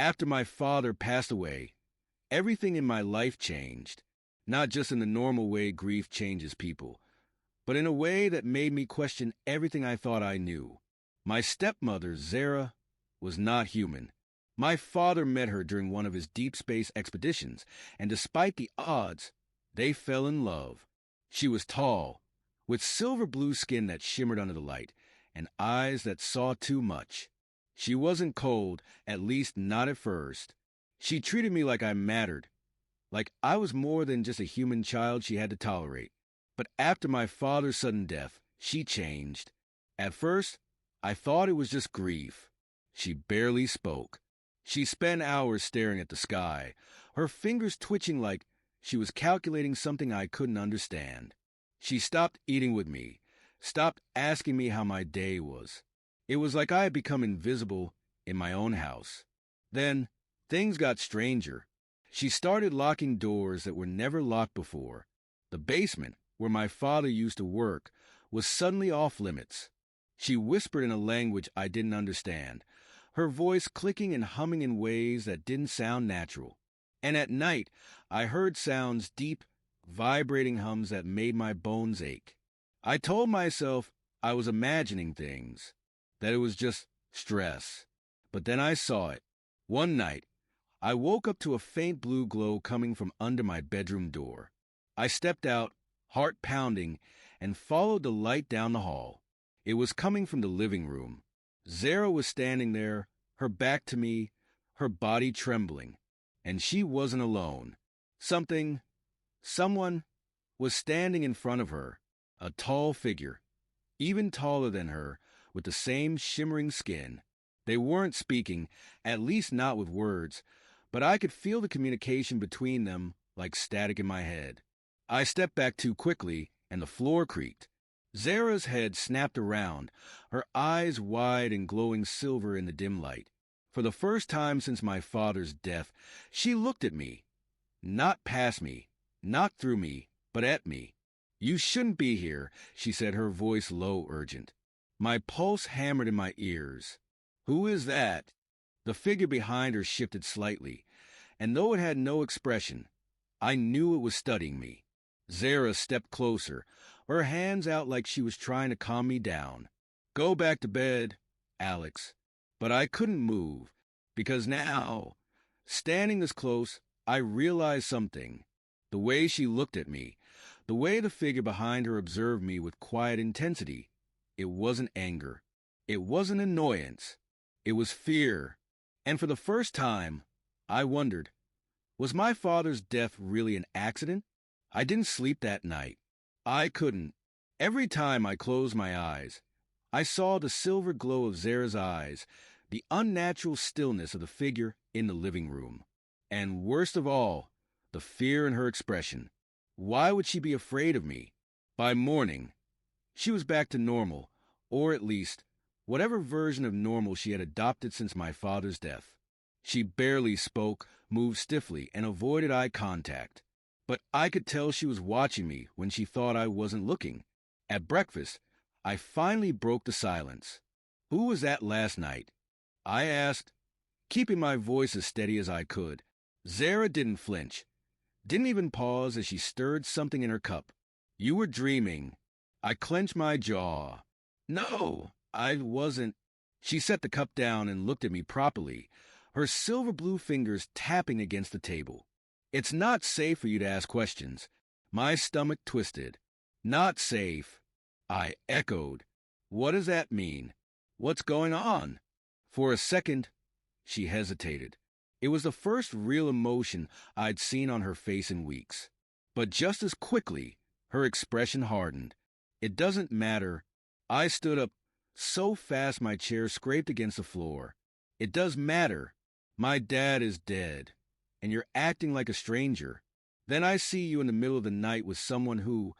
After my father passed away, everything in my life changed, not just in the normal way grief changes people, but in a way that made me question everything I thought I knew. My stepmother, Zara, was not human. My father met her during one of his deep space expeditions, and despite the odds, they fell in love. She was tall, with silver blue skin that shimmered under the light, and eyes that saw too much. She wasn't cold, at least not at first. She treated me like I mattered, like I was more than just a human child she had to tolerate. But after my father's sudden death, she changed. At first, I thought it was just grief. She barely spoke. She spent hours staring at the sky, her fingers twitching like she was calculating something I couldn't understand. She stopped eating with me, stopped asking me how my day was. It was like I had become invisible in my own house. Then, things got stranger. She started locking doors that were never locked before. The basement, where my father used to work, was suddenly off limits. She whispered in a language I didn't understand, her voice clicking and humming in ways that didn't sound natural. And at night, I heard sounds, deep, vibrating hums that made my bones ache. I told myself I was imagining things, that it was just stress. But then I saw it. One night, I woke up to a faint blue glow coming from under my bedroom door. I stepped out, heart pounding, and followed the light down the hall. It was coming from the living room. Zara was standing there, her back to me, her body trembling. And she wasn't alone. Someone was standing in front of her, a tall figure, even taller than her, with the same shimmering skin. They weren't speaking, at least not with words, but I could feel the communication between them like static in my head. I stepped back too quickly, and the floor creaked. Zara's head snapped around, her eyes wide and glowing silver in the dim light. For the first time since my father's death, she looked at me. Not past me, not through me, but at me. "You shouldn't be here," she said, her voice low, urgent. My pulse hammered in my ears. "Who is that?" The figure behind her shifted slightly, and though it had no expression, I knew it was studying me. Zara stepped closer, her hands out like she was trying to calm me down. "Go back to bed, Alex." But I couldn't move, because now, standing this close, I realized something. The way she looked at me, the way the figure behind her observed me with quiet intensity, it wasn't anger. It wasn't annoyance. It was fear. And for the first time, I wondered, was my father's death really an accident? I didn't sleep that night. I couldn't. Every time I closed my eyes, I saw the silver glow of Zara's eyes, the unnatural stillness of the figure in the living room. And worst of all, the fear in her expression. Why would she be afraid of me? By morning, she was back to normal, or at least, whatever version of normal she had adopted since my father's death. She barely spoke, moved stiffly, and avoided eye contact. But I could tell she was watching me when she thought I wasn't looking. At breakfast, I finally broke the silence. "Who was that last night?" I asked, keeping my voice as steady as I could. Zara didn't flinch, didn't even pause as she stirred something in her cup. "You were dreaming." I clenched my jaw. "No, I wasn't." She set the cup down and looked at me properly, her silver blue fingers tapping against the table. "It's not safe for you to ask questions." My stomach twisted. "Not safe," I echoed. "What does that mean? What's going on?" For a second, she hesitated. It was the first real emotion I'd seen on her face in weeks. But just as quickly, her expression hardened. "It doesn't matter." I stood up so fast my chair scraped against the floor. "It does matter. My dad is dead, and you're acting like a stranger. Then I see you in the middle of the night with someone who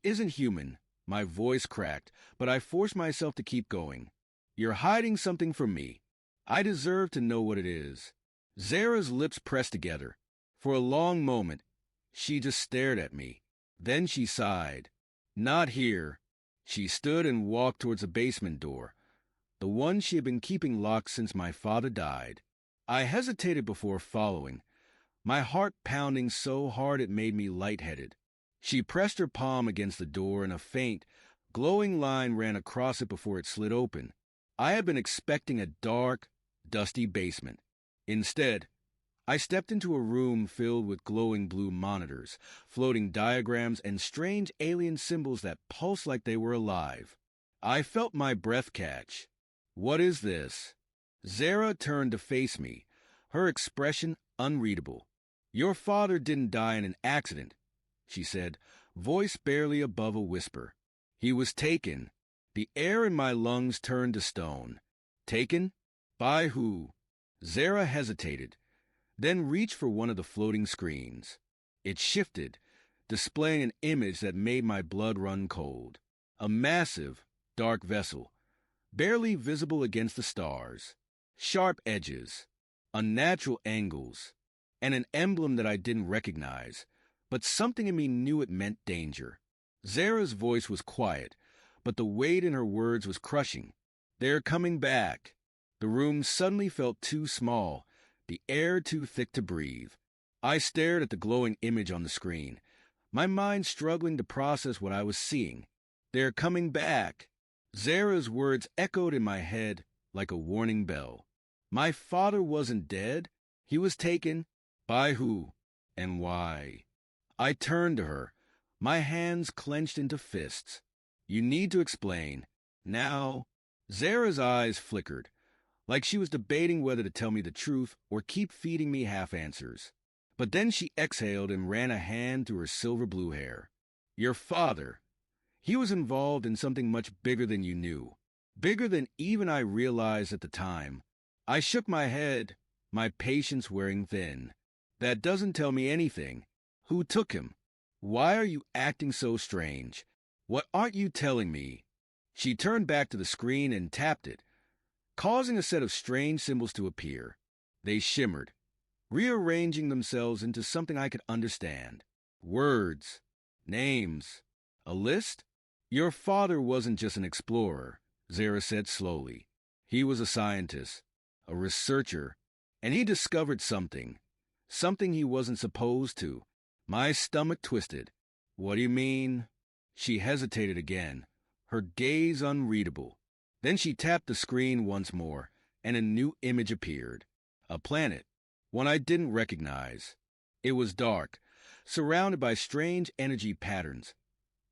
isn't human." My voice cracked, but I forced myself to keep going. "You're hiding something from me. I deserve to know what it is." Zara's lips pressed together. For a long moment, she just stared at me. Then she sighed. "Not here." She stood and walked towards the basement door, the one she had been keeping locked since my father died. I hesitated before following, my heart pounding so hard it made me lightheaded. She pressed her palm against the door and a faint, glowing line ran across it before it slid open. I had been expecting a dark, dusty basement. Instead, I stepped into a room filled with glowing blue monitors, floating diagrams, and strange alien symbols that pulsed like they were alive. I felt my breath catch. What is this? Zara turned to face me, her expression unreadable. Your father didn't die in an accident, she said, voice barely above a whisper. He was taken. The air in my lungs turned to stone. Taken? By who? Zara hesitated, then reached for one of the floating screens. It shifted, displaying an image that made my blood run cold. A massive, dark vessel, barely visible against the stars. Sharp edges, unnatural angles, and an emblem that I didn't recognize, but something in me knew it meant danger. Zara's voice was quiet, but the weight in her words was crushing. They're coming back. The room suddenly felt too small, the air too thick to breathe. I stared at the glowing image on the screen, my mind struggling to process what I was seeing. They're coming back. Zara's words echoed in my head like a warning bell. My father wasn't dead. He was taken. By who? And why? I turned to her, my hands clenched into fists. You need to explain. Now. Zara's eyes flickered, like she was debating whether to tell me the truth or keep feeding me half-answers. But then she exhaled and ran a hand through her silver blue hair. Your father. He was involved in something much bigger than you knew. Bigger than even I realized at the time. I shook my head, my patience wearing thin. That doesn't tell me anything. Who took him? Why are you acting so strange? What aren't you telling me? She turned back to the screen and tapped it, causing a set of strange symbols to appear. They shimmered, rearranging themselves into something I could understand. Words, names, a list? Your father wasn't just an explorer, Zara said slowly. He was a scientist, a researcher, and he discovered something he wasn't supposed to. My stomach twisted. What do you mean? She hesitated again, her gaze unreadable. Then she tapped the screen once more, and a new image appeared. A planet, one I didn't recognize. It was dark, surrounded by strange energy patterns,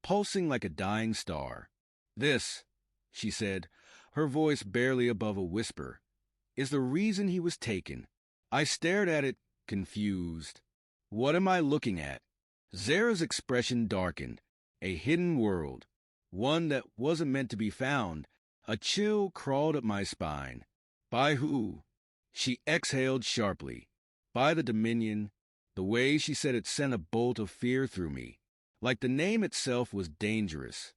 pulsing like a dying star. This, she said, her voice barely above a whisper, is the reason he was taken. I stared at it, confused. What am I looking at? Zara's expression darkened. A hidden world, one that wasn't meant to be found. A chill crawled up my spine. By who? She exhaled sharply. By the Dominion. The way she said it sent a bolt of fear through me, like the name itself was dangerous.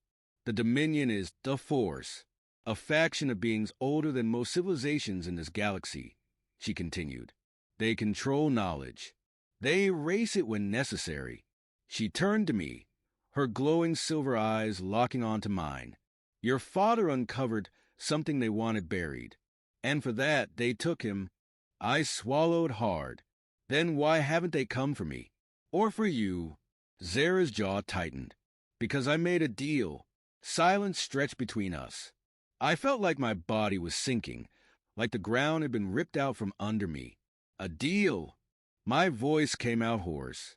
The Dominion is the Force, a faction of beings older than most civilizations in this galaxy, she continued. They control knowledge. They erase it when necessary. She turned to me, her glowing silver eyes locking onto mine. Your father uncovered something they wanted buried, and for that they took him. I swallowed hard. Then why haven't they come for me? Or for you? Zara's jaw tightened. Because I made a deal. Silence stretched between us. I felt like my body was sinking, like the ground had been ripped out from under me. A deal. My voice came out hoarse.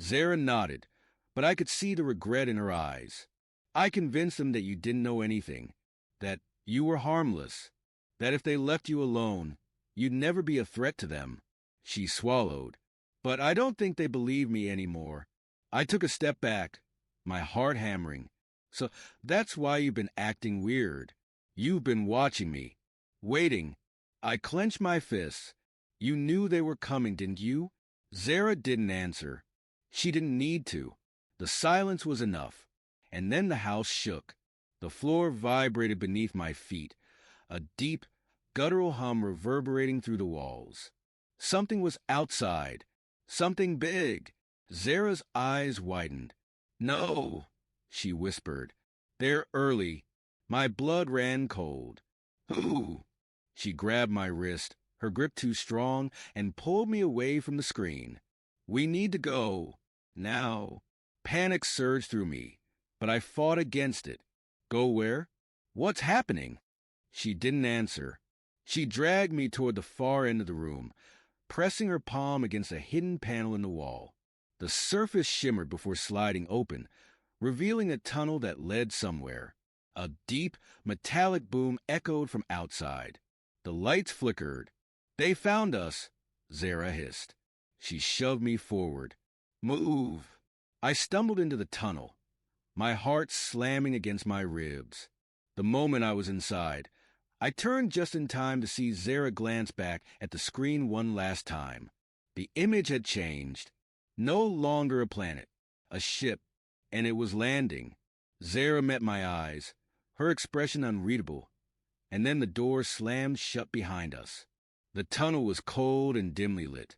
Zara nodded, but I could see the regret in her eyes. I convinced them that you didn't know anything, that you were harmless, that if they left you alone, you'd never be a threat to them. She swallowed. But I don't think they believe me anymore. I took a step back, my heart hammering. So that's why you've been acting weird. You've been watching me, waiting. I clenched my fists. You knew they were coming, didn't you? Zara didn't answer. She didn't need to. The silence was enough. And then the house shook. The floor vibrated beneath my feet, a deep, guttural hum reverberating through the walls. Something was outside. Something big. Zara's eyes widened. No, she whispered. They're early. My blood ran cold. Who? She grabbed my wrist, her grip too strong, and pulled me away from the screen. "We need to go. Now." Panic surged through me, but I fought against it. Go where? What's happening? She didn't answer. She dragged me toward the far end of the room, pressing her palm against a hidden panel in the wall. The surface shimmered before sliding open, revealing a tunnel that led somewhere. A deep, metallic boom echoed from outside. The lights flickered. "They found us," Zara hissed. She shoved me forward. "Move." I stumbled into the tunnel, my heart slamming against my ribs. The moment I was inside, I turned just in time to see Zara glance back at the screen one last time. The image had changed. No longer a planet, a ship, and it was landing. Zara met my eyes, her expression unreadable, and then the door slammed shut behind us. The tunnel was cold and dimly lit,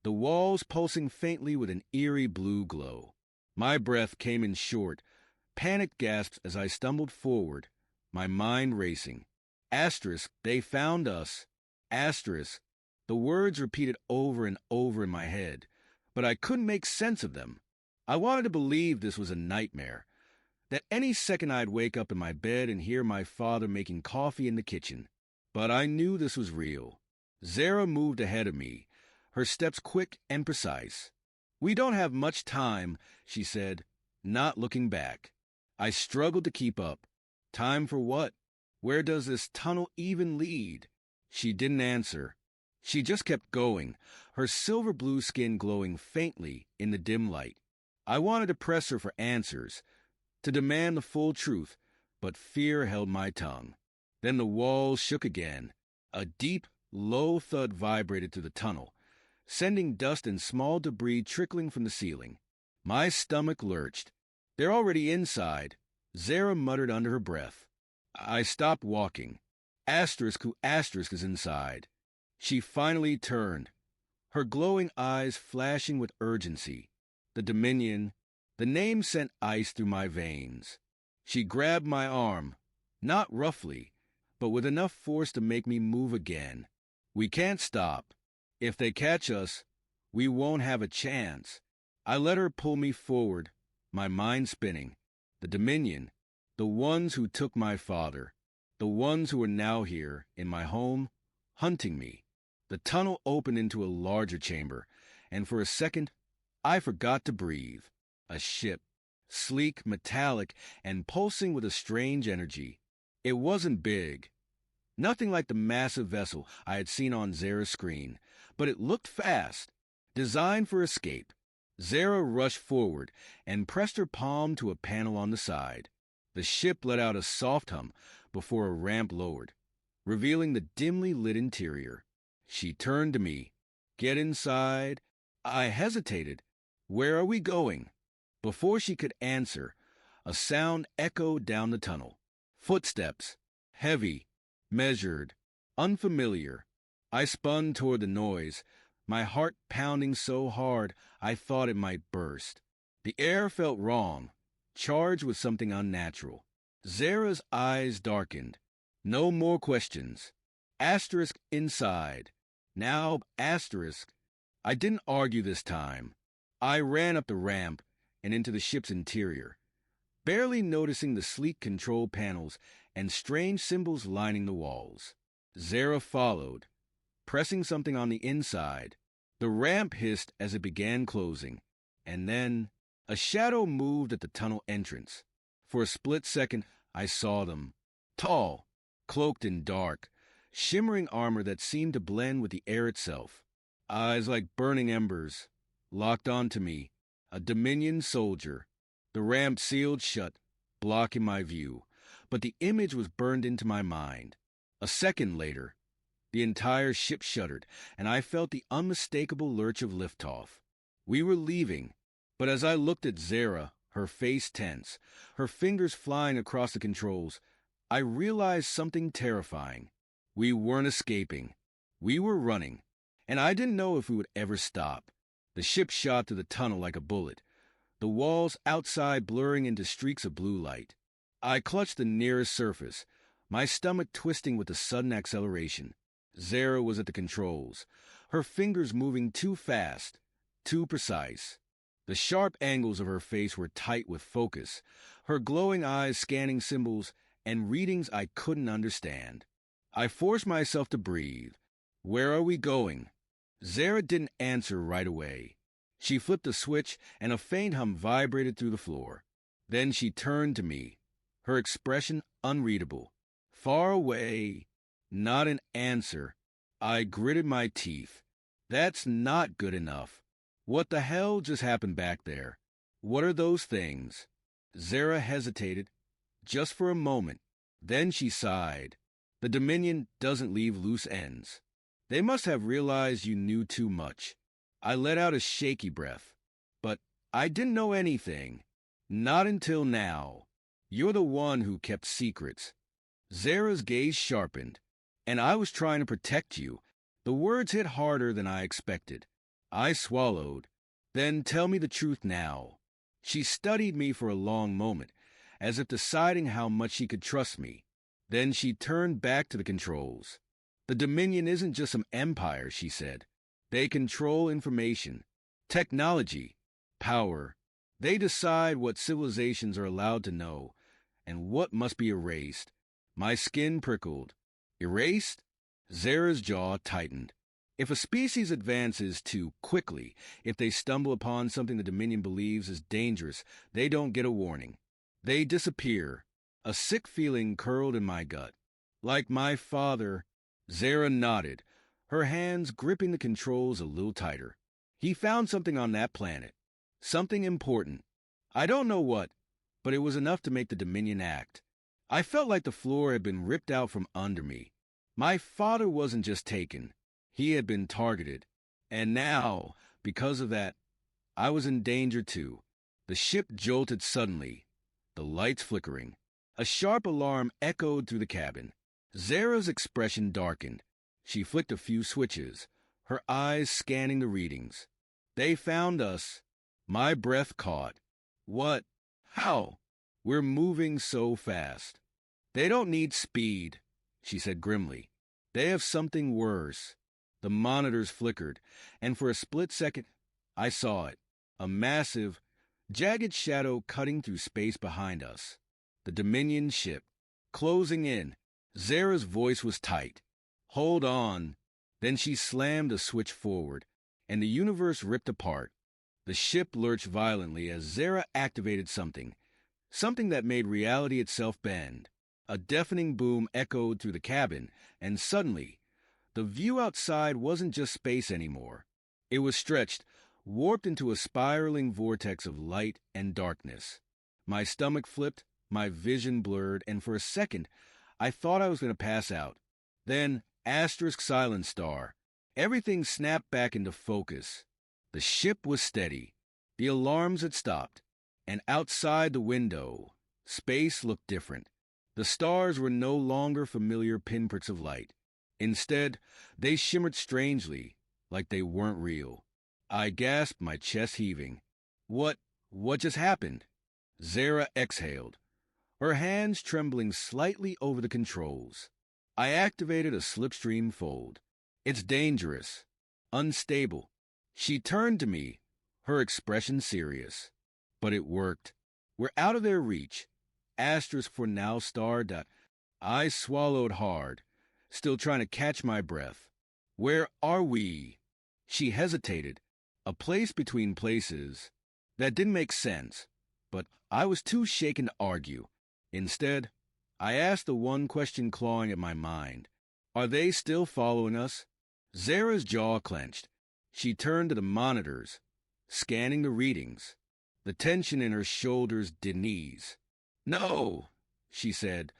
the walls pulsing faintly with an eerie blue glow. My breath came in short, panicked gasps as I stumbled forward, my mind racing. Asterisk, they found us. Asterisk. The words repeated over and over in my head, but I couldn't make sense of them. I wanted to believe this was a nightmare, that any second I'd wake up in my bed and hear my father making coffee in the kitchen. But I knew this was real. Zara moved ahead of me, her steps quick and precise. "We don't have much time," she said, not looking back. I struggled to keep up. Time for what? Where does this tunnel even lead? She didn't answer. She just kept going, her silver blue skin glowing faintly in the dim light. I wanted to press her for answers, to demand the full truth, but fear held my tongue. Then the walls shook again. A deep, low thud vibrated through the tunnel, sending dust and small debris trickling from the ceiling. My stomach lurched. "They're already inside," Zara muttered under her breath. I stopped walking. Asterisk who asterisk is inside. She finally turned, her glowing eyes flashing with urgency. The Dominion, the name sent ice through my veins. She grabbed my arm, not roughly, but with enough force to make me move again. "We can't stop. If they catch us, we won't have a chance." I let her pull me forward, my mind spinning. The Dominion, the ones who took my father, the ones who are now here, in my home, hunting me. The tunnel opened into a larger chamber, and for a second, I forgot to breathe. A ship, sleek, metallic, and pulsing with a strange energy. It wasn't big. Nothing like the massive vessel I had seen on Zara's screen, but it looked fast, designed for escape. Zara rushed forward and pressed her palm to a panel on the side. The ship let out a soft hum before a ramp lowered, revealing the dimly lit interior. She turned to me. "Get inside." I hesitated. "Where are we going?" Before she could answer, a sound echoed down the tunnel. Footsteps, heavy, measured, unfamiliar. I spun toward the noise, my heart pounding so hard I thought it might burst. The air felt wrong, charged with something unnatural. Zara's eyes darkened. No more questions. Asterisk inside. Now asterisk. I didn't argue this time. I ran up the ramp and into the ship's interior, barely noticing the sleek control panels and strange symbols lining the walls. Zara followed, pressing something on the inside. The ramp hissed as it began closing, and then a shadow moved at the tunnel entrance. For a split second, I saw them. Tall, cloaked in dark, shimmering armor that seemed to blend with the air itself. Eyes like burning embers, locked onto me, a Dominion soldier. The ramp sealed shut, blocking my view, but the image was burned into my mind. A second later, the entire ship shuddered, and I felt the unmistakable lurch of liftoff. We were leaving, but as I looked at Zara, her face tense, her fingers flying across the controls, I realized something terrifying. We weren't escaping. We were running, and I didn't know if we would ever stop. The ship shot through the tunnel like a bullet, the walls outside blurring into streaks of blue light. I clutched the nearest surface, my stomach twisting with the sudden acceleration. Zara was at the controls, her fingers moving too fast, too precise. The sharp angles of her face were tight with focus, her glowing eyes scanning symbols and readings I couldn't understand. I forced myself to breathe. Where are we going? Zara didn't answer right away. She flipped a switch and a faint hum vibrated through the floor. Then she turned to me, her expression unreadable. Far away, not an answer. I gritted my teeth. That's not good enough. What the hell just happened back there? What are those things? Zara hesitated, just for a moment. Then she sighed. The Dominion doesn't leave loose ends. They must have realized you knew too much. I let out a shaky breath. But I didn't know anything. Not until now. You're the one who kept secrets. Zara's gaze sharpened. And I was trying to protect you. The words hit harder than I expected. I swallowed. Then tell me the truth now. She studied me for a long moment, as if deciding how much she could trust me. Then she turned back to the controls. The Dominion isn't just some empire, she said. They control information, technology, power. They decide what civilizations are allowed to know and what must be erased. My skin prickled. Erased? Zara's jaw tightened. If a species advances too quickly, if they stumble upon something the Dominion believes is dangerous, they don't get a warning. They disappear. A sick feeling curled in my gut. Like my father, Zara nodded, her hands gripping the controls a little tighter. He found something on that planet. Something important. I don't know what, but it was enough to make the Dominion act. I felt like the floor had been ripped out from under me. My father wasn't just taken. He had been targeted. And now, because of that, I was in danger too. The ship jolted suddenly, the lights flickering. A sharp alarm echoed through the cabin. Zara's expression darkened. She flicked a few switches, her eyes scanning the readings. They found us. My breath caught. What? How? We're moving so fast. They don't need speed, she said grimly. They have something worse. The monitors flickered, and for a split second, I saw it. A massive, jagged shadow cutting through space behind us. The Dominion ship, closing in. Zara's voice was tight. Hold on. Then she slammed a switch forward, and the universe ripped apart. The ship lurched violently as Zara activated something that made reality itself bend. A deafening boom echoed through the cabin, and suddenly, the view outside wasn't just space anymore. It was stretched, warped into a spiraling vortex of light and darkness. My stomach flipped, my vision blurred, and for a second, I thought I was going to pass out. Then, *silent star. Everything snapped back into focus. The ship was steady. The alarms had stopped. And outside the window, space looked different. The stars were no longer familiar pinpricks of light. Instead, they shimmered strangely, like they weren't real. I gasped, my chest heaving. What just happened? Zara exhaled, her hands trembling slightly over the controls. I activated a slipstream fold. It's dangerous, unstable. She turned to me, her expression serious. But it worked. We're out of their reach. For now star. I swallowed hard, still trying to catch my breath. Where are we? She hesitated. A place between places. That didn't make sense, but I was too shaken to argue. Instead, I asked the one question clawing at my mind. Are they still following us? Zara's jaw clenched. She turned to the monitors, scanning the readings. The tension in her shoulders didn't ease. No, she said,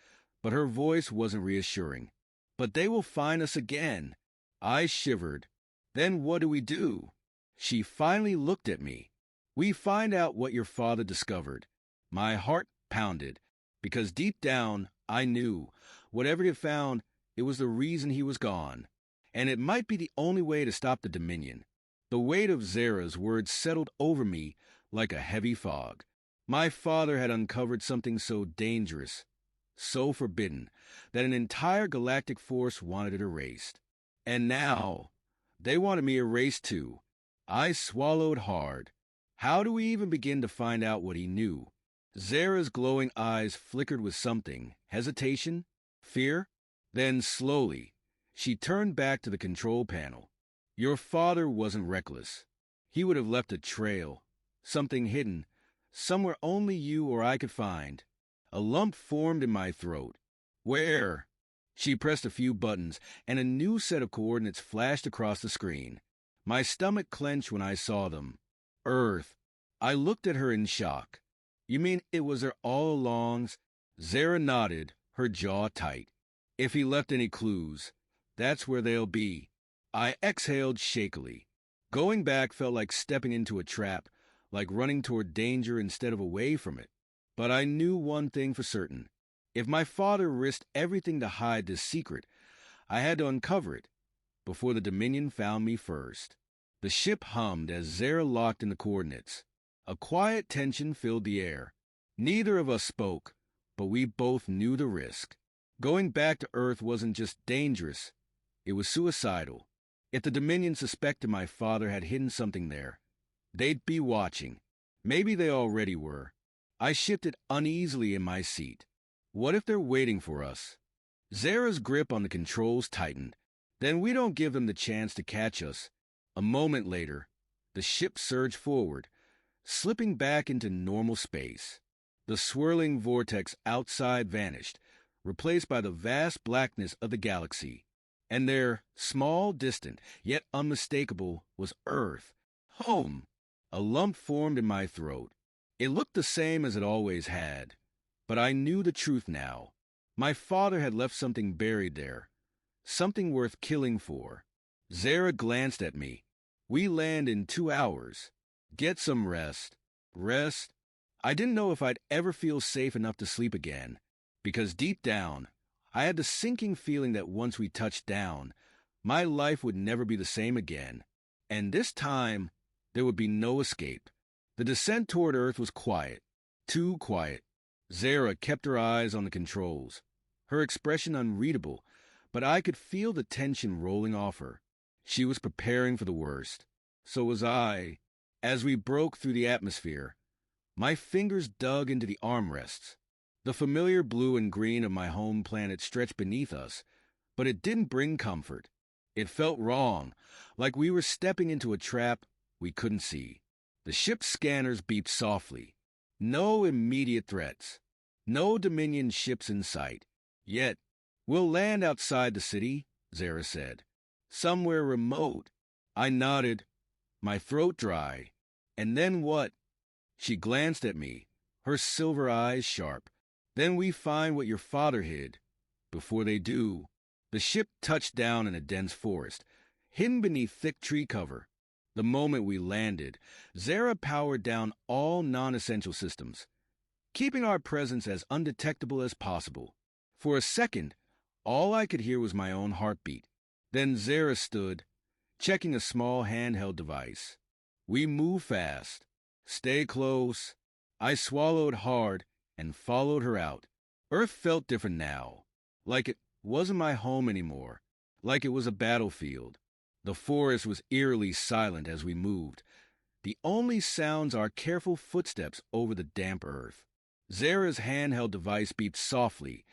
but her voice wasn't reassuring. But they will find us again. I shivered. Then what do we do? She finally looked at me. We find out what your father discovered. My heart pounded, because deep down, I knew, whatever he found, it was the reason he was gone. And it might be the only way to stop the Dominion. The weight of Zara's words settled over me like a heavy fog. My father had uncovered something so dangerous, so forbidden, that an entire galactic force wanted it erased. And now, they wanted me erased too. I swallowed hard. How do we even begin to find out what he knew? Zara's glowing eyes flickered with something. Hesitation? Fear? Then, slowly, she turned back to the control panel. Your father wasn't reckless. He would have left a trail, something hidden, somewhere only you or I could find. A lump formed in my throat. Where? She pressed a few buttons, and a new set of coordinates flashed across the screen. My stomach clenched when I saw them. Earth. I looked at her in shock. You mean it was there all along? Zara nodded, her jaw tight. If he left any clues, that's where they'll be. I exhaled shakily. Going back felt like stepping into a trap, like running toward danger instead of away from it. But I knew one thing for certain. If my father risked everything to hide this secret, I had to uncover it before the Dominion found me first. The ship hummed as Zara locked in the coordinates. A quiet tension filled the air. Neither of us spoke, but we both knew the risk. Going back to Earth wasn't just dangerous, it was suicidal. If the Dominion suspected my father had hidden something there, they'd be watching. Maybe they already were. I shifted uneasily in my seat. What if they're waiting for us? Zara's grip on the controls tightened. Then we don't give them the chance to catch us. A moment later, the ship surged forward, slipping back into normal space. The swirling vortex outside vanished, replaced by the vast blackness of the galaxy. And there, small, distant, yet unmistakable, was Earth. Home! A lump formed in my throat. It looked the same as it always had. But I knew the truth now. My father had left something buried there. Something worth killing for. Zara glanced at me. We land in 2 hours. Get some rest. Rest? I didn't know if I'd ever feel safe enough to sleep again. Because deep down, I had the sinking feeling that once we touched down, my life would never be the same again. And this time, there would be no escape. The descent toward Earth was quiet. Too quiet. Zara kept her eyes on the controls, her expression unreadable, but I could feel the tension rolling off her. She was preparing for the worst. So was I. As we broke through the atmosphere, my fingers dug into the armrests. The familiar blue and green of my home planet stretched beneath us, but it didn't bring comfort. It felt wrong, like we were stepping into a trap we couldn't see. The ship's scanners beeped softly. No immediate threats. No Dominion ships in sight. Yet, we'll land outside the city, Zara said. Somewhere remote. I nodded, my throat dry. And then what? She glanced at me, her silver eyes sharp. Then we find what your father hid. Before they do, the ship touched down in a dense forest, hidden beneath thick tree cover. The moment we landed, Zara powered down all non-essential systems, keeping our presence as undetectable as possible. For a second, all I could hear was my own heartbeat. Then Zara stood, checking a small handheld device. We move fast. Stay close. I swallowed hard and followed her out. Earth felt different now, like it wasn't my home anymore, like it was a battlefield. The forest was eerily silent as we moved. The only sounds our careful footsteps over the damp earth. Zara's handheld device beeped softly,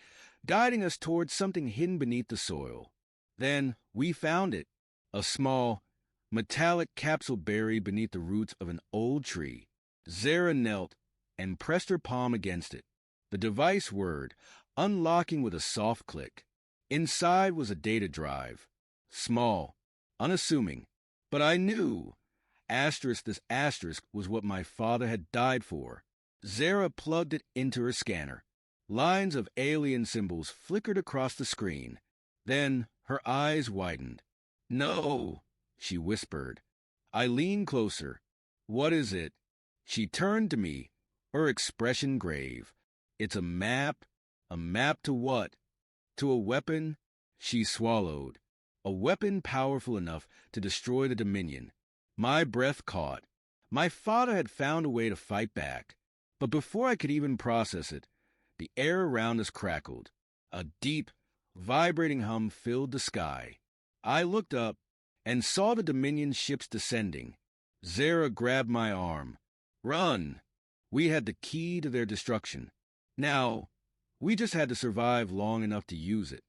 guiding us towards something hidden beneath the soil. Then we found it, a small, metallic capsule buried beneath the roots of an old tree. Zara knelt and pressed her palm against it. The device whirred, unlocking with a soft click. Inside was a data drive. Small, unassuming, but I knew. This asterisk was what my father had died for. Zara plugged it into her scanner. Lines of alien symbols flickered across the screen. Then her eyes widened. No, she whispered. I leaned closer. What is it? She turned to me, her expression grave. It's a map. A map to what? To a weapon? She swallowed. A weapon powerful enough to destroy the Dominion. My breath caught. My father had found a way to fight back. But before I could even process it, the air around us crackled. A deep, vibrating hum filled the sky. I looked up and saw the Dominion ships descending. Zara grabbed my arm. Run! We had the key to their destruction. Now, we just had to survive long enough to use it.